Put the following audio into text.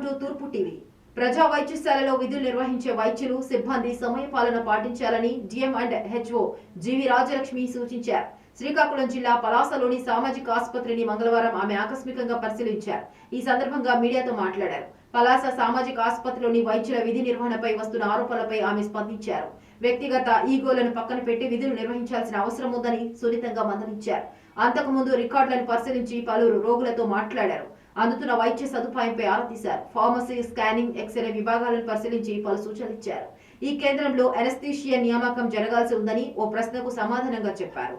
Welcome to తూర్పు TV. ప్రజా వైద్యశాలలో విధులు నిర్వహించే వైద్యులు సిబ్బంది సమయపాలన పాటించాలని డిఎం అండ్ హెచ్ఓ జీవి రాజలక్ష్మి సూచించారు. శ్రీకాకుళం జిల్లా పలాసలోని సామాజిక ఆసుపత్రిని మంగళవారం ఆమె ఆకస్మికంగా పరిశీలించారు. ఈ సందర్భంగా మీడియాతో మాట్లాడారు. పలాస సామాజిక ఆసుపత్రిలోని వైద్యుల విధి నిర్వహణపై వస్తున్న ఆరోపణలపై ఆమె స్పందించారు. వ్యక్తిగత ఈగోలను పక్కన పెట్టి విధులు నిర్వహించాల్సిన అవసరం ఉందని సున్నితంగా మందలించారు. అంతకుముందు రికార్డులను పరిశీలించి పలువురు రోగులతో మాట్లాడారు. అందుతున్న వైద్య సదుపాయంపై ఆరా తీశారు. ఫార్మసీ, స్కానింగ్, ఎక్స్రే విభాగాలను పరిశీలించి పలు సూచనలు ఇచ్చారు. ఈ కేంద్రంలో అనస్థీషియా నియామకం జరగాల్సి ఉందని ఓ ప్రశ్నకు సమాధానంగా చెప్పారు.